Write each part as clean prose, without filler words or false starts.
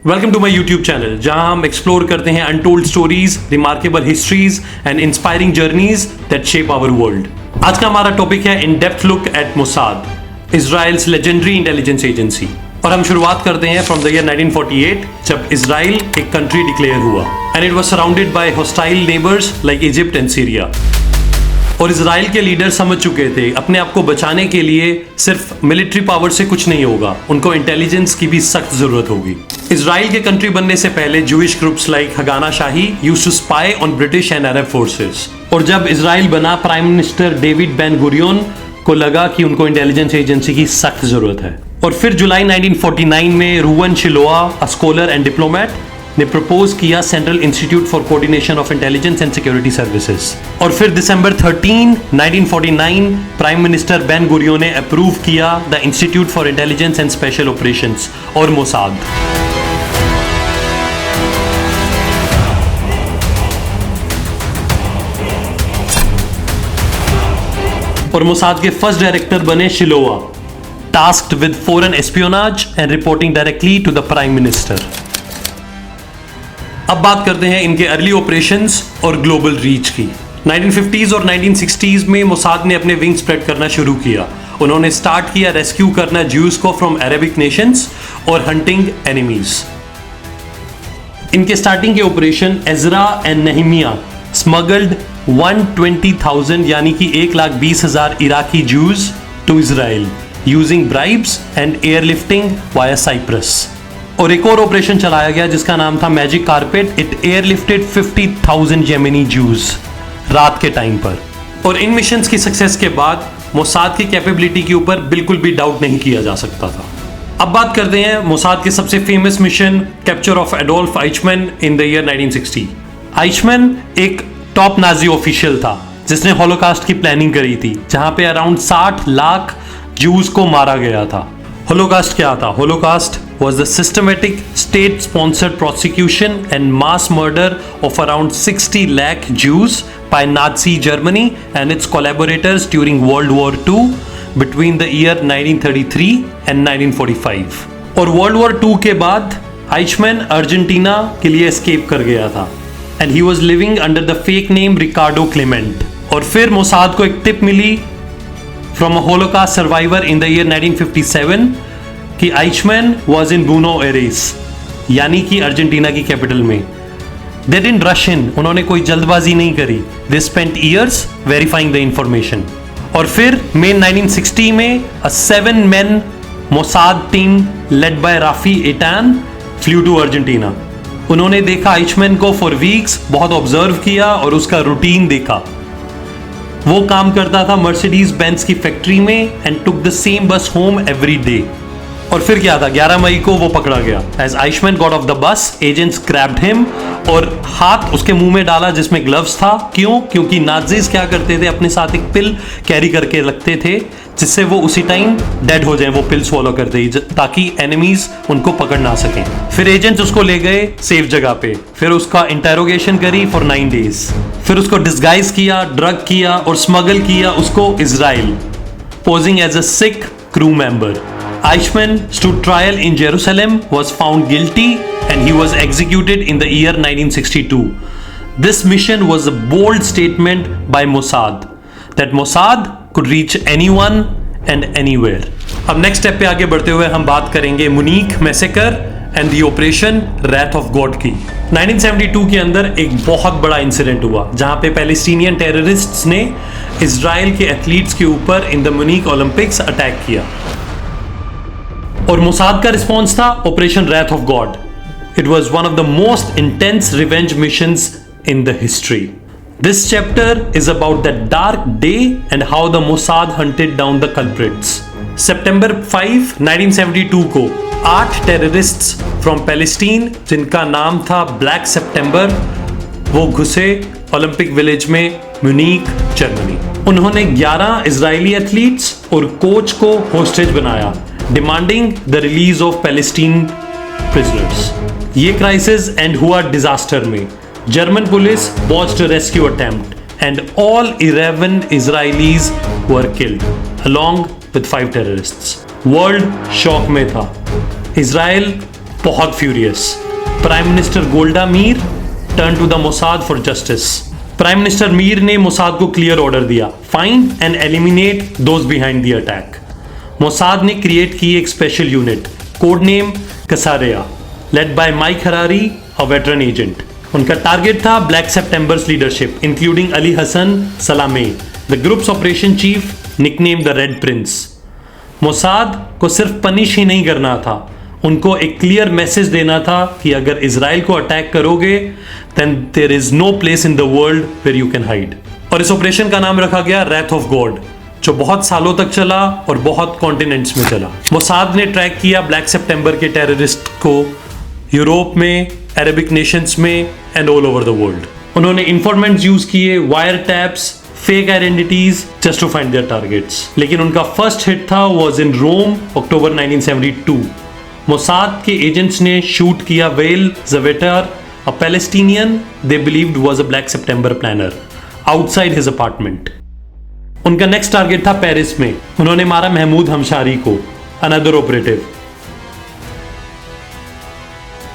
Welcome to my YouTube channel, जहां हम explore करते हैं untold stories, remarkable histories and inspiring journeys that shape our world. आज का हमारा टॉपिक है in depth look at Mossad, Israel's legendary intelligence agency. और हम शुरुआत करते हैं फ्रॉम द ईयर 1948, जब इजराइल एक कंट्री डिक्लेयर हुआ and it was surrounded by hostile neighbours like Egypt and Syria. और इजराइल के लीडर समझ चुके थे अपने आप को बचाने के लिए सिर्फ मिलिट्री पावर से कुछ नहीं होगा, उनको इंटेलिजेंस की भी सख्त जरूरत होगी। इजराइल के कंट्री बनने से पहले Jewish groups like Haganah Shai used to spy on British and Arab forces. और जब इजराइल बना, prime minister David Ben Gurion को लगा कि उनको इंटेलिजेंस एजेंसी की सख्त जरूरत है। और फिर जुलाई 1949 में Reuven Shiloah, a scholar and diplomat, ने प्रपोज किया central institute for coordination of intelligence and security services. और फिर दिसंबर 13, 1949 प्राइम मिनिस्टर बेन गुरियन ने अप्रूव किया the institute for intelligence and special operations और मोसाद। और मोसाद के फर्स्ट डायरेक्टर बने Shiloah, tasked with foreign espionage and reporting directly to the prime minister. अब बात करते हैं इनके अर्ली ऑपरेशंस और ग्लोबल रीच की। 1950s और 1960s में मोसाद ने अपने विंग स्प्रेड करना शुरू किया। उन्होंने स्टार्ट किया रेस्क्यू करना ज्यूज को फ्रॉम अरेबिक नेशंस और हंटिंग एनिमीज। इनके स्टार्टिंग के operation Ezra and Nehemiah smuggled 120,000 यानी कि 1,20,000 Iraqi Jews to Israel using bribes and airlifting via Cyprus. और एक और ऑपरेशन चलाया गया जिसका नाम था magic carpet. It airlifted 50,000 Yemeni Jews रात के टाइम पर। और इन मिशंस की सक्सेस के बाद मोसाद की कैपेबिलिटी के ऊपर बिल्कुल भी डाउट नहीं किया जा सकता था। अब बात करते हैं मोसाद के सबसे famous mission, capture of Adolf Eichmann in the year 1960। Eichmann एक टॉप नाजी ऑफिशियल था जिसने हॉलोकास्ट की प्लानिंग करी थी, जहां पे अराउंड 60 लाख ज्यूज को मारा गया था। हॉलोकास्ट क्या था? Holocaust was the systematic state-sponsored prosecution and mass murder of around 60 lakh Jews by Nazi Germany and its collaborators during World War II between the year 1933 and 1945. और World War II के बाद आइचमैन Argentina के लिए escape कर गया था and he was living under the fake name Ricardo Clement. और फिर मोसाद को एक टिप मिली from a Holocaust survivor in the year 1957 कि Eichmann was in Buenos Aires, यानी कि अर्जेंटीना की कैपिटल में। दे डिडंट रश इन, उन्होंने कोई जल्दबाजी नहीं करी। They spent years verifying the information. और फिर मई 1960 में a 7-man Mossad team led by Rafi Eitan flew to Argentina. उन्होंने देखा आइचमैन को फॉर वीक्स, बहुत ऑब्जर्व किया और उसका रूटीन देखा। वो काम करता था मर्सिडीज बेंज की फैक्ट्री में एंड टुक द सेम बस होम एवरी डे। और फिर क्या था, 11 मई को वो पकड़ा गया। As Eichmann got off the bus, agents grabbed him और हाथ उसके मुंह में डाला जिसमें ग्लव्स था। क्यों? क्योंकि नाजीज क्या करते थे, अपने साथ एक पिल कैरी करके रखते थे जिससे वो उसी टाइम डेड हो जाए। वो पिल स्वॉलो करते ही ताकि एनिमीज उनको पकड़ ना सकें। फिर एजेंट्स उसको ले गए सेफ जगह पे, फिर उसका इंटेरोगेशन करी फॉर 9 days। फिर उसको डिस्गाइज किया, ड्रग किया और स्मगल किया उसको Israel, posing as a sick crew member. Eichmann stood trial in Jerusalem, was found guilty and he was executed in the year 1962. This mission was a bold statement by Mossad that Mossad could reach anyone and anywhere. अब next step पे आगे बढ़ते हुए हम बात करेंगे Munich massacre and the operation Wrath of God की। 1972 के अंदर एक बहुत बड़ा इंसिडेंट हुआ जहां पे पैलेस्टीनियन टेररिस्ट्स ने इजराइल के एथलीट्स के ऊपर in the Munich Olympics attack किया। और मोसाद का रिस्पॉन्स था operation Wrath of God. It was one of the most intense revenge missions in the history. This chapter is about the dark day and how the Mossad hunted down the culprits. सितंबर 5, 1972 को 8 terrorists from Palestine, जिनका नाम था black सितंबर, वो घुसे Olympic village में Munich, Germany. उन्होंने 11 Israeli athletes और कोच को होस्टेज बनाया, demanding the release of Palestine prisoners. ये क्राइसिस एंड हुआ डिजास्टर में। German police botched a rescue attempt and all 11 Israelis were killed along with 5 terrorists. World shock में था। Israel बहुत furious. Prime minister Golda Meir turn to the Mossad for justice. Prime minister Meir ने Mossad को clear order दिया, find and eliminate those behind the attack. Mossad ने create की एक special unit, code name Caesarea, led by Mike Harari, a veteran agent. उनका target था Black September's leadership, including Ali Hassan Salameh, the group's operation chief, nickname the red Prince. Mossad को सिर्फ punish ही नहीं करना था, उनको एक क्लियर मैसेज देना था कि अगर इजराइल को अटैक करोगे then there is no place in the world where you can hide. और इस ऑपरेशन का नाम रखा गया रैथ ऑफ गॉड, जो बहुत सालों तक चला और बहुत कॉन्टिनेंट्स में चला। मोसाद ने ट्रैक किया ब्लैक सितंबर के टेररिस्ट को यूरोप में, अरबिक नेशंस में and all over the world. उन्होंने इंफॉर्मेंट्स यूज किए, wire taps, fake identities just to find their targets. लेकिन उनका फर्स्ट हिट था वाज इन रोम, अक्टूबर 1972। मोसाद के एजेंट्स ने शूट किया Wael Zwaiter, a Palestinian they believed was a Black September planner, outside his apartment. उनका next target था Paris में। उन्होंने मारा महमूद हमशारी को, अनदर ऑपरेटिव,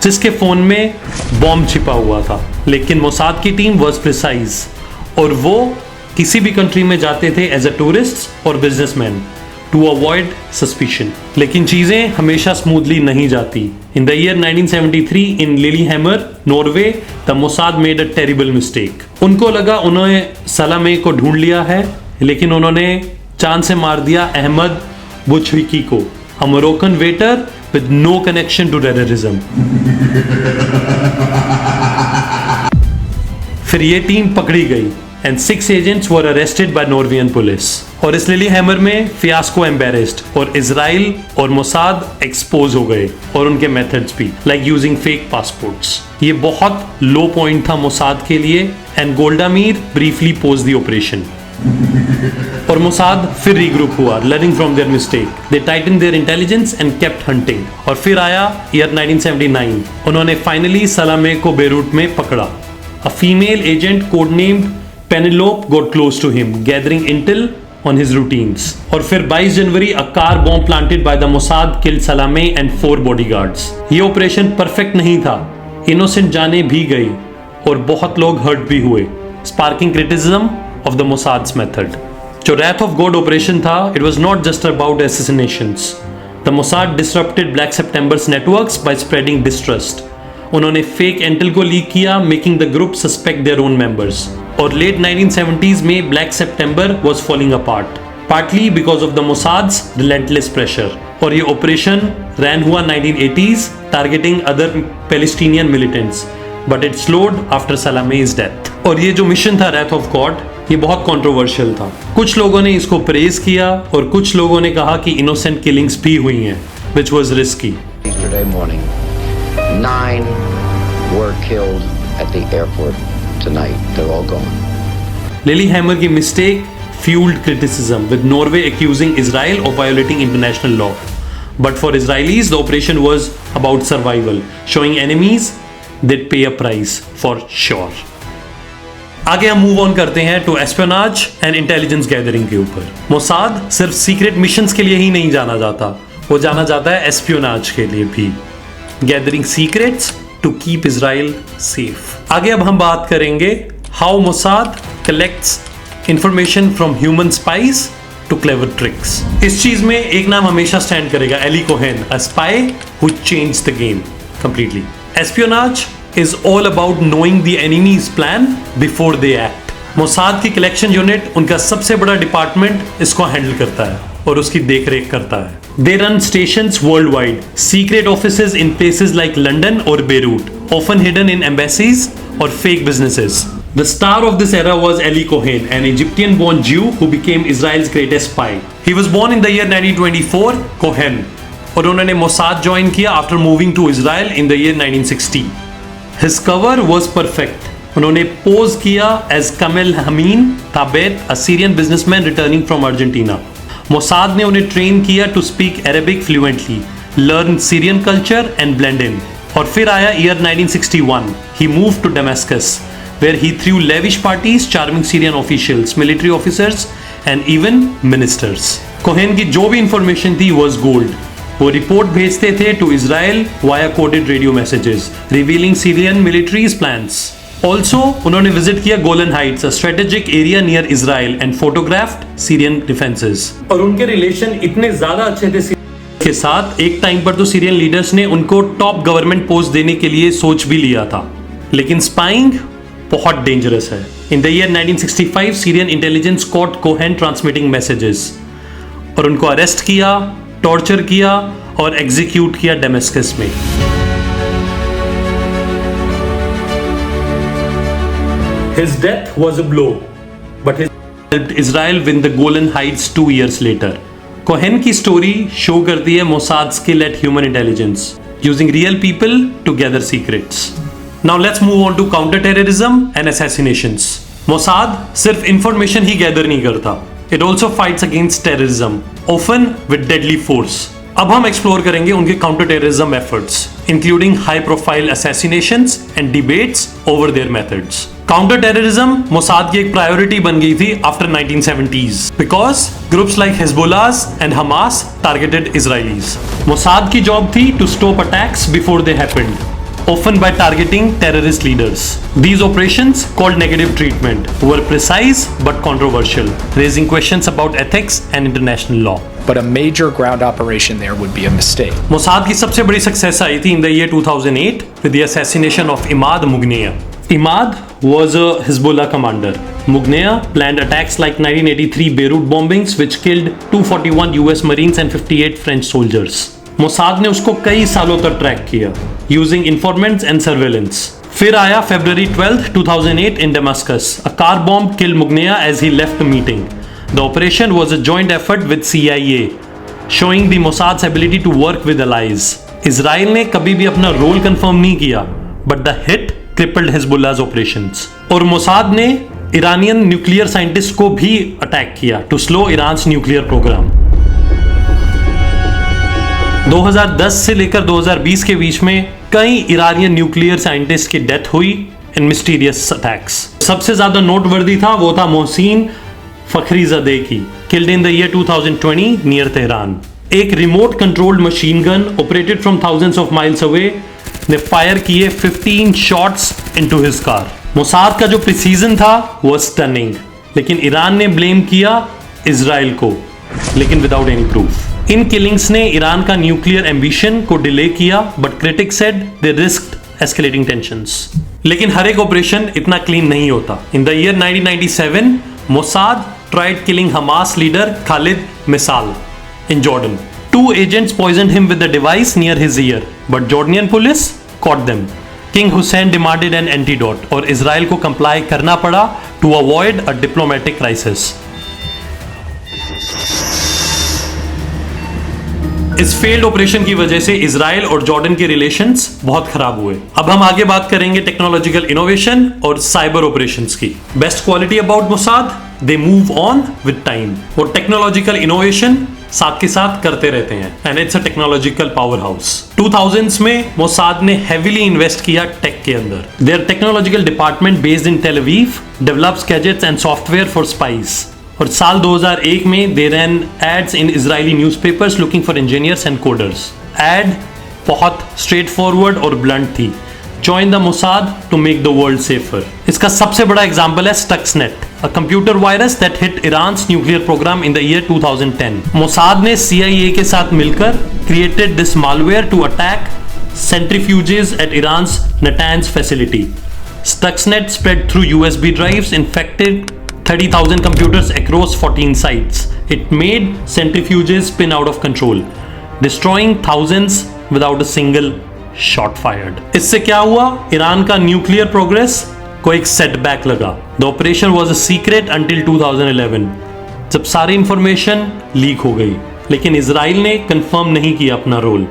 जिसके फोन में बॉम्ब छिपा हुआ था। लेकिन मोसाद की टीम वाज प्रिसाइज और वो किसी भी कंट्री में जाते थे एज अ टूरिस्ट और बिजनेसमैन टू अवॉइड सस्पिशन। लेकिन चीजें हमेशा स्मूथली नहीं जाती। In the year 1973 in Lillehammer, Norway, the Mossad made a terrible mistake. उनको लगा उन्होंने सलामे को ढूंढ लिया है, लेकिन उन्होंने चांद से मार दिया अहमद बुचविकी को, a Moroccan waiter with no connection to terrorism. फिर ये टीम पकड़ी गई and 6 agents were arrested by Norwegian police. और इस लिलीहैमर में फियास्को एम्बेरेस्ड और इजराइल और मोसाद एक्सपोज हो गए और उनके मेथड्स भी, लाइक यूजिंग फेक पासपोर्ट्स। ये बहुत लो पॉइंट था मोसाद के लिए and Golda Meir briefly pause the operation. और मोसाद फिर रीग्रुप हुआ, learning from their mistake. They tighten their intelligence and kept hunting. और फिर आया ईयर 1979, उन्होंने फाइनली सलामे को बेरूट में पकड़ा। A female agent code named Penelope got close to him, gathering intel on his routines. और फिर 22 जनवरी a car bomb planted by the Mossad killed Salameh and 4 bodyguards. ये ऑपरेशन परफेक्ट नहीं था, innocent जाने भी गई और बहुत लोग हर्ट भी हुए, sparking criticism of the Mossad's method. जो Wrath of God operation था, it was not just about assassinations. The Mossad disrupted Black September's networks by spreading distrust. उन्होंने fake intel को लीक किया, making the group suspect their own members. और late 1970s में Black September was falling apart, partly because of the Mossad's relentless pressure. और ये operation ran हुआ 1980s, targeting other Palestinian militants, but it slowed after Salame's death. और ये जो mission था Wrath of God, ये बहुत कंट्रोवर्शियल था। कुछ लोगों ने इसको प्रेज किया और कुछ लोगों ने कहा कि इनोसेंट किलिंग्स भी हुई हैं, which was risky. Yesterday morning, 9 were killed at the airport tonight. They're all gone. लिलीहैमर की mistake fueled criticism, with Norway accusing Israel of violating international law. But for Israelis, the operation was about survival, showing enemies they'd pay a price for sure. आगे हम move on करते हैं to espionage and intelligence gathering के ऊपर। Mossad सिर्फ secret missions के लिए ही नहीं जाना जाता, वो जाना जाता है एस्पियोनाज के लिए भी, gathering secrets to keep Israel safe. आगे अब हम बात करेंगे how Mossad collects information from human spies to clever tricks. इस चीज में एक नाम हमेशा स्टैंड करेगा, Eli Cohen, a spy who changed the game completely. Espionage is all about knowing the enemy's plan before they act. Mossad की collection unit उनका सबसे बड़ा डिपार्टमेंट इसको हैंडल करता है और उसकी देखरेख करता है। They run stations worldwide, secret offices in places like London or Beirut, often hidden in embassies or fake businesses. The star of this era was Eli Cohen, an Egyptian-born Jew who became Israel's greatest spy. He was born in the year 1924, Cohen, और उन्होंने Mossad join किया after moving to Israel in the year 1960. His cover was perfect. उन्होंने pose किया as Kamel Hameen Thabet, a Syrian businessman returning from Argentina. Mossad ने उन्हें train किया to speak Arabic fluently, learn Syrian culture and blend in. और फिर आया year 1961. He moved to Damascus, where he threw lavish parties, charming Syrian officials, military officers and even ministers. Cohen की जो भी information थी was gold. वो report भेजते थे to Israel via coded radio messages revealing Syrian military's plans. Also उन्होंने visit किया Golan Heights, a strategic area near Israel, and photographed Syrian defences. और उनके रिलेशन इतने ज्यादा अच्छे थे के साथ, एक टाइम पर तो सीरियन लीडर्स ने उनको टॉप गवर्नमेंट पोस्ट देने के लिए सोच भी लिया था। लेकिन स्पाइंग बहुत डेंजरस है। In the year 1965 Syrian intelligence caught Cohen transmitting messages, और उनको अरेस्ट किया, टॉर्चर किया और एग्जीक्यूट किया डेमेस्कस में। His death was a blow, but he helped Israel win the Golan Heights 2 years later. Cohen की स्टोरी शो करती है Mossad skill at human intelligence, using real people to gather secrets. Now let's move on to counter terrorism and assassinations. Mossad सिर्फ information ही gather नहीं करता, it also fights against terrorism, often with deadly force. अब हम explore करेंगे उनके counter terrorism efforts, including high profile assassinations and debates over their methods. Counter terrorism Mossad की एक प्रायोरिटी बन गई थी after 1970s because groups like Hezbollah and Hamas targeted Israelis. Mossad की जॉब थी to stop attacks before they happened, often by targeting terrorist leaders. These operations, called negative treatment, were precise but controversial, raising questions about ethics and international law. But a major ground operation there would be a mistake. Mossad की सबसे बड़ी success I थी in the year 2008 with the assassination of Imad Mugnea. Imad was a Hezbollah commander. Mugnea planned attacks like 1983 Beirut bombings which killed 241 US Marines and 58 French soldiers. Mossad ने उसको कई सालों तक track किया using informants and surveillance. फिर आया February 12, 2008 in Damascus. A car bomb killed Mugnea as he left a meeting. The operation was a joint effort with CIA, showing the Mossad's ability to work with allies. Israel ने कभी भी अपना role confirm नहीं किया, but the hit crippled Hezbollah's operations. और Mossad ने Iranian nuclear scientist को भी अटैक किया to slow Iran's nuclear programme. 2010 से लेकर 2020 के बीच में कई ईरानियन न्यूक्लियर साइंटिस्ट की डेथ हुई इन मिस्टीरियस अटैक्स। सबसे ज्यादा नोटवर्दी था वो था मोहसिन फखरीजदे की, killed in the year 2020 near Tehran. एक remote controlled machine gun operated from thousands of miles away ने फायर किए 15 shots into his car. Mossad का जो प्रिसीजन था वो स्टनिंग, लेकिन ईरान ने ब्लेम किया इजराइल को, लेकिन विदाउट एनी प्रूफ। इन किलिंग्स ने ईरान का न्यूक्लियर एम्बिशन को डिले किया, but critics said they risked escalating tensions. लेकिन हर एक ऑपरेशन इतना क्लीन नहीं होता। In the year 1997 Mossad tried killing Hamas leader Khaled Mashal in Jordan. 2 agents poisoned him with a device near his ear, but Jordanian police caught them. King Hussein demanded an antidote और Israel को comply करना पड़ा to avoid a diplomatic crisis. इस failed operation की वजह से Israel और Jordan के रिलेशंस बहुत खराब हुए। अब हम आगे बात करेंगे टेक्नोलॉजिकल इनोवेशन और साइबर ऑपरेशंस की। Best quality about Mossad, they move on with time. वो टेक्नोलॉजिकल इनोवेशन साथ के साथ करते रहते हैं and it's a technological power house. 2000s में मोसाद ने हेवीली इन्वेस्ट किया टेक के अंदर। Their technological department based in Tel Aviv develops gadgets and software for spies. और साल 2001 में they ran ads in Israeli newspapers looking for engineers and coders. Ad बहुत straightforward और blunt थी, join the Mossad to make the world safer. इसका सबसे बड़ा example है Stuxnet, a computer virus that hit Iran's nuclear program in the year 2010। Mossad ने CIA के साथ मिलकर created this malware to attack centrifuges at Iran's Natanz facility. Stuxnet spread through USB drives, infected 30,000 computers across 14 sites. It made centrifuges spin out of control, destroying thousands without a single shot fired. इससे क्या हुआ? Iran का nuclear progress को एक setback लगा। The operation was a secret until 2011, जब सारी information leak हो गई। लेकिन इजराइल ने कंफर्म नहीं किया अपना रोल,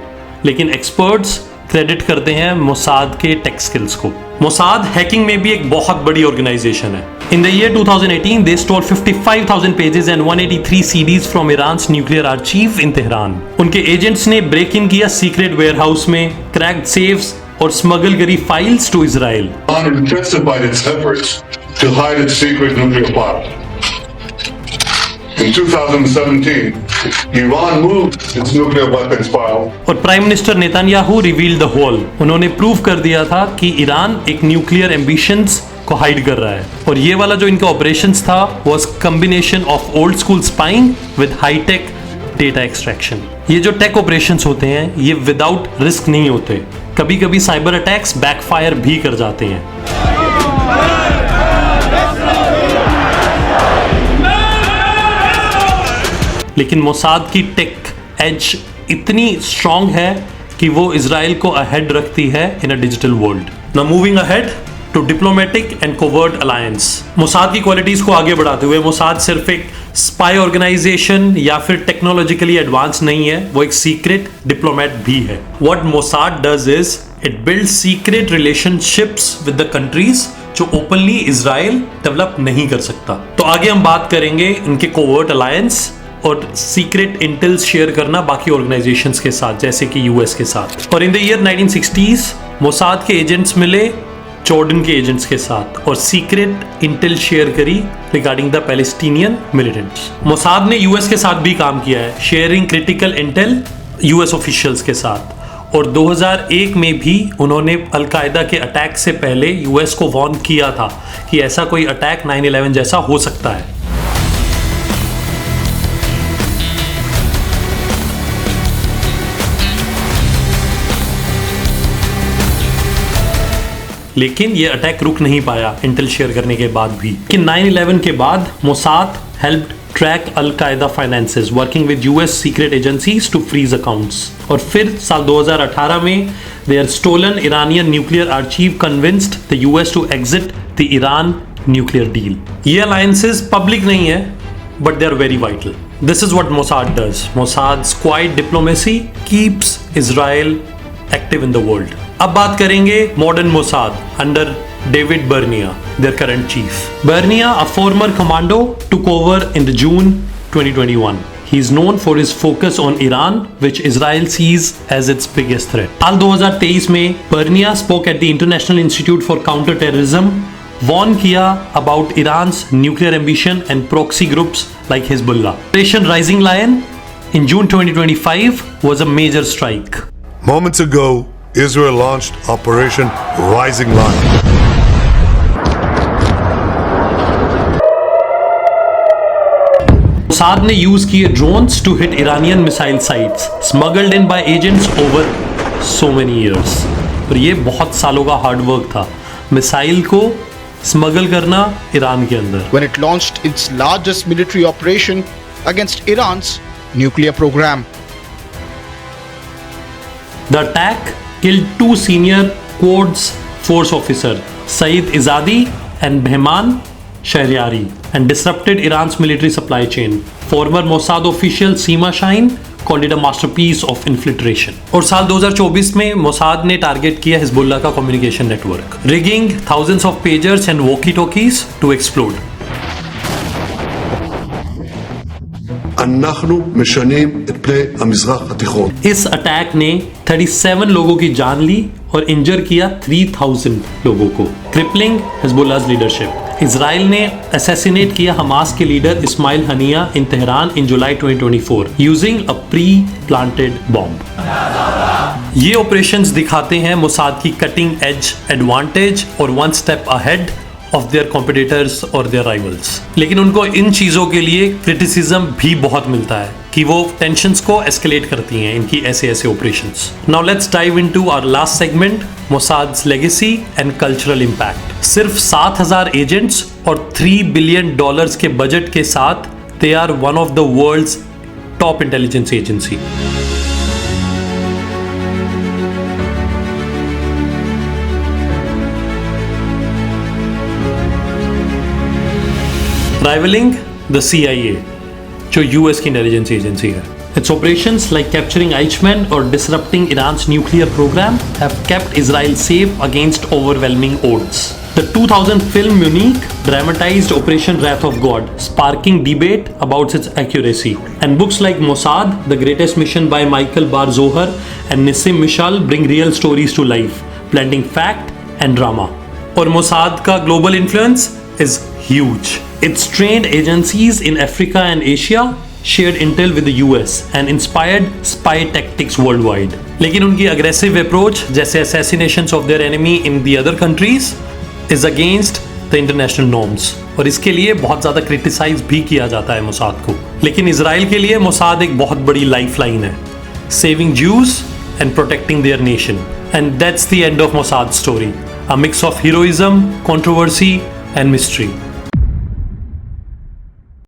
लेकिन एक्सपर्ट्स क्रेडिट करते हैं मोसाद के टेक स्किल्स को। मोसाद हैकिंग में भी एक बहुत बड़ी ऑर्गेनाइजेशन है। In the year 2018, they stole 55,000 pages and 183 CDs from Iran's nuclear archive in Tehran. उनके एजेंट्स ने ब्रेक इन किया सीक्रेट वेयरहाउस में, क्रैक्ड सेफ्स और स्मगल करी files to Israel. Iran intensified its efforts to hide its secret nuclear plot. In 2017, Iran moved its nuclear weapons file. और prime minister Netanyahu revealed the whole. उन्होंने prove कर दिया था कि Iran एक nuclear ambitions को hide कर रहा है। और ये वाला जो इनका ऑपरेशंस था was combination of old school spying with high tech data extraction. ये जो टेक ऑपरेशंस होते हैं ये विदाउट रिस्क नहीं होते, कभी कभी साइबर अटैक्स बैकफायर भी कर जाते हैं। लेकिन मोसाद की टेक एज इतनी स्ट्रांग है कि वो इजराइल को अहेड रखती है in a digital world. Now moving ahead to diplomatic and covert alliance. Mossad की क्वालिटीज को आगे बढ़ाते हुए मोसाद सिर्फ एक स्पाई ऑर्गेनाइजेशन या फिर टेक्नोलॉजिकली एडवांस नहीं है, वो एक सीक्रेट डिप्लोमेट भी है। What Mossad does is it builds secret relationships with the countries जो ओपनली इजराइल डेवलप नहीं कर सकता। तो आगे हम बात करेंगे इनके कोवर्ट अलायंस और सीक्रेट इंटेल्स शेयर करना बाकी ऑर्गेनाइजेशंस के साथ, जैसे कि यूएस के साथ। और इन द ईयर 1960s मोसाद के एजेंट्स मिले जॉर्डन के एजेंट्स के साथ और सीक्रेट इंटेल शेयर करी regarding the Palestinian militants. Mossad ने यूएस के साथ भी काम किया है, sharing critical Intel US officials के साथ। और 2001 में भी उन्होंने अलकायदा के अटैक से पहले यूएस को वार्न किया था कि ऐसा कोई अटैक 9/11 जैसा हो सकता है। लेकिन ये अटैक रुक नहीं पाया इंटेल शेयर करने के बाद भी। कि 9/11 के बाद Mossad helped track al Qaeda finances working with US secret agencies to freeze accounts. और फिर साल 2018 में their stolen Iranian nuclear archive convinced the US to exit the Iran nuclear deal. ये अलायंसेस पब्लिक नहीं है but they are very vital. This is what Mossad does. Mossad's quiet diplomacy keeps Israel active in the world. अब बात करेंगे modern Mossad under David Barnea, their current chief. Bernia, a former commando, took over in the June 2021. He is known for his focus on Iran, which Israel sees as its biggest threat. साल 2023 में Bernia spoke at the International Institute for Counter-Terrorism, warn किया about Iran's nuclear ambition and proxy groups like Hezbollah. Operation Rising Lion in June 2025 was a major strike. Moments ago, Israel launched Operation Rising Lion. Mossad ने use किए drones to hit Iranian missile sites smuggled in by agents over so many years. और ये बहुत सालों का hard work था, missile को smuggle करना ईरान के अंदर। When it launched its largest military operation against Iran's nuclear program. The attack killed two senior Quds force officers, Saeed Izadi and Behman Shahryari, and disrupted Iran's military supply chain. Former Mossad official Seema Shaheen called it a masterpiece of infiltration. और साल 2024 में Mossad ने target किया Hezbollah का communication network, rigging thousands of pagers and walkie-talkies to explode. אנחנו משנים את פני המזרח התיכון. इस attack ने 37 लोगों की जान ली और इंजर किया 3000 लोगों को, क्रिपलिंग हिजबुल्लाह's लीडरशिप। इजराइल ने असैसिनेट किया हमास के leader Ismail Haniyeh in Tehran in July 2024 using a pre planted bomb. ये ऑपरेशंस दिखाते हैं मोसाद की कटिंग एज एडवांटेज और one step ahead of their competitors और देयर राइवल्स। लेकिन उनको इन चीज़ों के लिए क्रिटिसिज्म भी बहुत मिलता है कि वो टेंशंस को एस्केलेट करती हैं इनकी ऐसे operations. Now let's dive into our last segment, Mossad's legacy and cultural impact. सिर्फ 7000 एजेंट्स और $3 बिलियन के बजट के साथ they are one of the world's top intelligence agency. rivaling the CIA, जो यूएस की इंटेलिजेंस एजेंसी है। Its operations like capturing Eichmann or disrupting Iran's nuclear program have kept Israel safe against overwhelming odds. The 2000 film Munich dramatized Operation Wrath of God, sparking debate about its accuracy. And books like Mossad, The Greatest Mission by Michael Bar-Zohar and Nissim Mishal bring real stories to life, blending fact and drama. और Mossad का global influence is huge. Its trained agencies in Africa and Asia shared intel with the US and inspired spy tactics worldwide. लेकिन उनकी aggressive approach जैसे assassinations of their enemy in the other countries is against the international norms और इसके लिए बहुत ज़्यादा criticise भी किया जाता है मोसाद को. लेकिन इजराइल के लिए मोसाद एक बहुत बड़ी लाइफलाइन है, saving Jews and protecting their nation. And that's the end of Mossad's story. A mix of heroism, controversy and mystery.